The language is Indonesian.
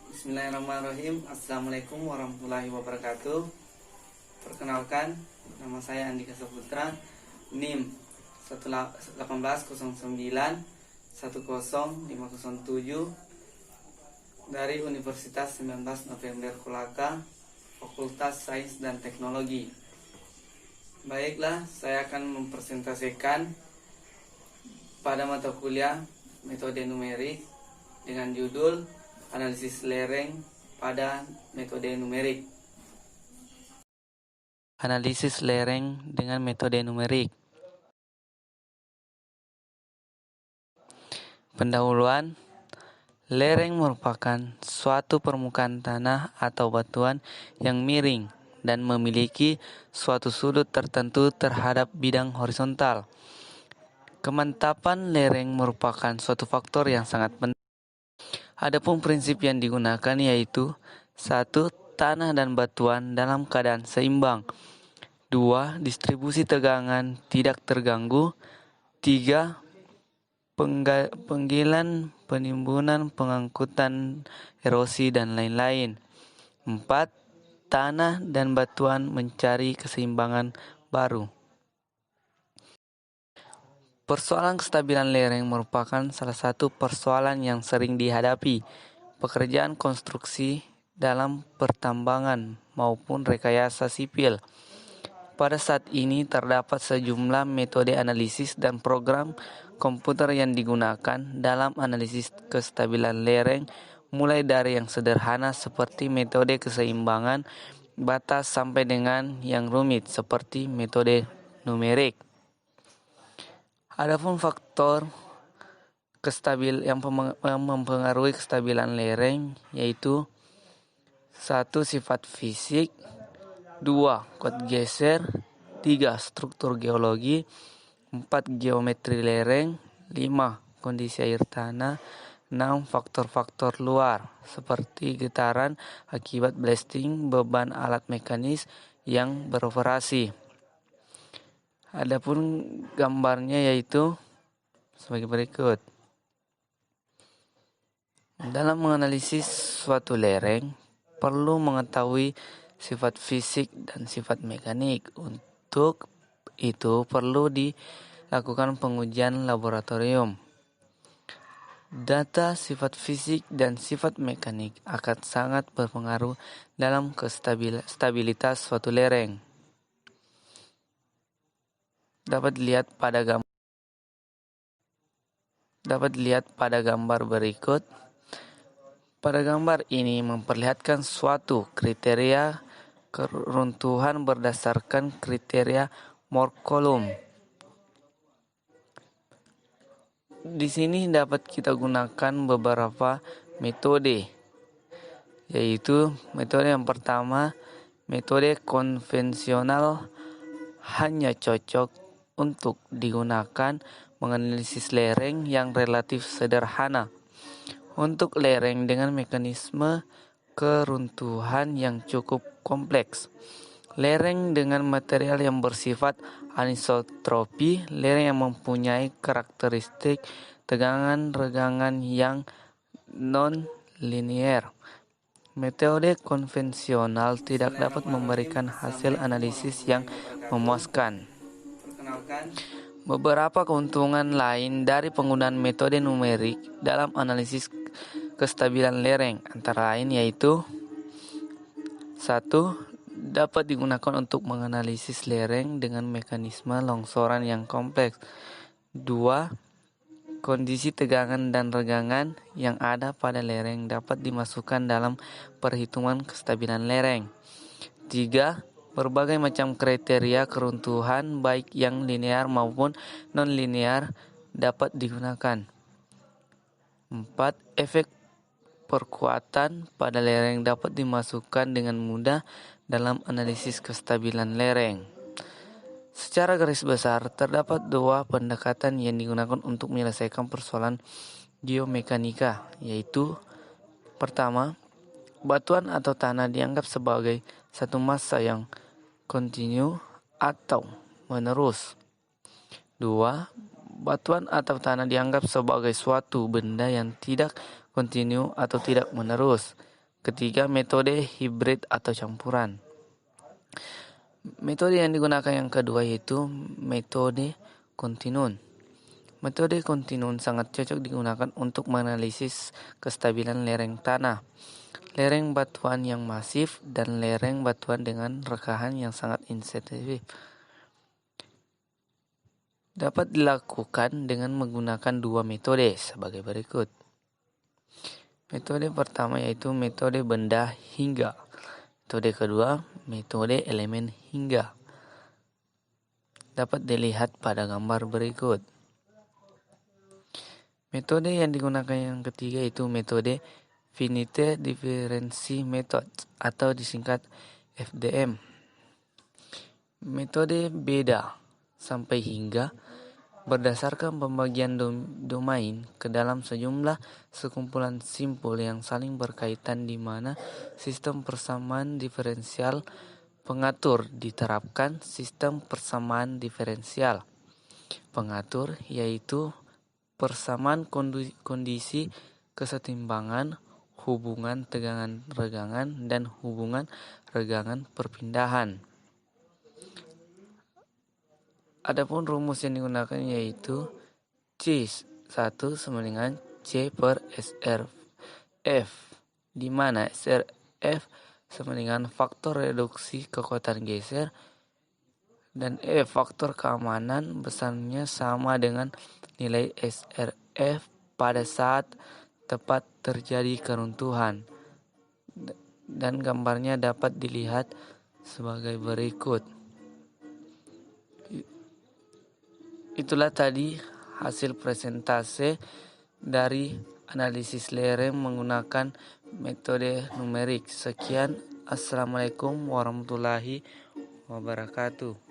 Bismillahirrahmanirrahim. Assalamualaikum warahmatullahi wabarakatuh. Perkenalkan, nama saya Andika Saputra, NIM 1809 10507 dari Universitas 19 November Kolaka, Fakultas Sains dan Teknologi. Baiklah, saya akan mempresentasikan pada mata kuliah metode numerik dengan judul analisis lereng pada metode numerik. Analisis lereng dengan metode numerik. Pendahuluan, lereng merupakan suatu permukaan tanah atau batuan yang miring dan memiliki suatu sudut tertentu terhadap bidang horizontal. Kemantapan lereng merupakan suatu faktor yang sangat penting. Adapun prinsip yang digunakan yaitu 1. Tanah dan batuan dalam keadaan seimbang. 2. Distribusi tegangan tidak terganggu. 3. Penggilan, penimbunan, pengangkutan, erosi, dan lain-lain. 4. Tanah dan batuan mencari keseimbangan baru. Persoalan kestabilan lereng merupakan salah satu persoalan yang sering dihadapi pekerjaan konstruksi dalam pertambangan maupun rekayasa sipil. Pada saat ini terdapat sejumlah metode analisis dan program komputer yang digunakan dalam analisis kestabilan lereng, mulai dari yang sederhana seperti metode keseimbangan batas sampai dengan yang rumit seperti metode numerik. Adapun faktor yang mempengaruhi kestabilan lereng yaitu 1. Sifat fisik, 2. Kuat geser, 3. Struktur geologi, 4. Geometri lereng, 5. Kondisi air tanah, 6. Faktor-faktor luar seperti getaran akibat blasting, beban alat mekanis yang beroperasi. Adapun gambarnya yaitu sebagai berikut. Dalam menganalisis suatu lereng, perlu mengetahui sifat fisik dan sifat mekanik. Untuk itu perlu dilakukan pengujian laboratorium. Data sifat fisik dan sifat mekanik akan sangat berpengaruh dalam stabilitas suatu lereng. Dapat dilihat pada gambar berikut. Pada gambar ini memperlihatkan suatu kriteria keruntuhan berdasarkan kriteria Morccoulomb. Di sini dapat kita gunakan beberapa metode, yaitu metode yang pertama, metode konvensional hanya cocok untuk digunakan menganalisis lereng yang relatif sederhana. Untuk lereng dengan mekanisme keruntuhan yang cukup kompleks. Lereng dengan material yang bersifat anisotropi, lereng yang mempunyai karakteristik tegangan-regangan yang non-linier. Metode konvensional tidak dapat memberikan hasil analisis yang memuaskan. Beberapa keuntungan lain dari penggunaan metode numerik dalam analisis kestabilan lereng antara lain yaitu 1. Dapat digunakan untuk menganalisis lereng dengan mekanisme longsoran yang kompleks. 2. Kondisi tegangan dan regangan yang ada pada lereng dapat dimasukkan dalam perhitungan kestabilan lereng. 3. Berbagai macam kriteria keruntuhan baik yang linear maupun non-linear dapat digunakan. 4. Efek perkuatan pada lereng dapat dimasukkan dengan mudah dalam analisis kestabilan lereng. Secara garis besar, terdapat dua pendekatan yang digunakan untuk menyelesaikan persoalan geomekanika, yaitu pertama, batuan atau tanah dianggap sebagai satu massa yang kontinu atau menerus. 2. Batuan atau tanah dianggap sebagai suatu benda yang tidak kontinu atau tidak menerus. Ketiga, metode hibrid atau campuran. Metode yang digunakan yang kedua yaitu metode kontinun. Metode kontinun sangat cocok digunakan untuk menganalisis kestabilan lereng tanah, lereng batuan yang masif, dan lereng batuan dengan rekahan yang sangat insensitif. Dapat dilakukan dengan menggunakan dua metode sebagai berikut. Metode pertama yaitu metode benda hingga. Metode kedua, metode elemen hingga. Dapat dilihat pada gambar berikut. Metode yang digunakan yang ketiga itu metode Finite Difference Method atau disingkat FDM. Metode beda sampai hingga berdasarkan pembagian domain ke dalam sejumlah sekumpulan simpul yang saling berkaitan di mana sistem persamaan diferensial pengatur diterapkan. Sistem persamaan diferensial pengatur yaitu persamaan kondisi kesetimbangan, hubungan tegangan-regangan, dan hubungan regangan perpindahan. Adapun rumus yang digunakan yaitu C1 sama dengan C per SRF, di mana SRF sama dengan faktor reduksi kekuatan geser dan faktor keamanan besarnya sama dengan nilai SRF pada saat tepat terjadi keruntuhan. Dan gambarnya dapat dilihat sebagai berikut. Itulah tadi hasil presentase dari analisis lereng menggunakan metode numerik. Sekian, Assalamualaikum warahmatullahi wabarakatuh.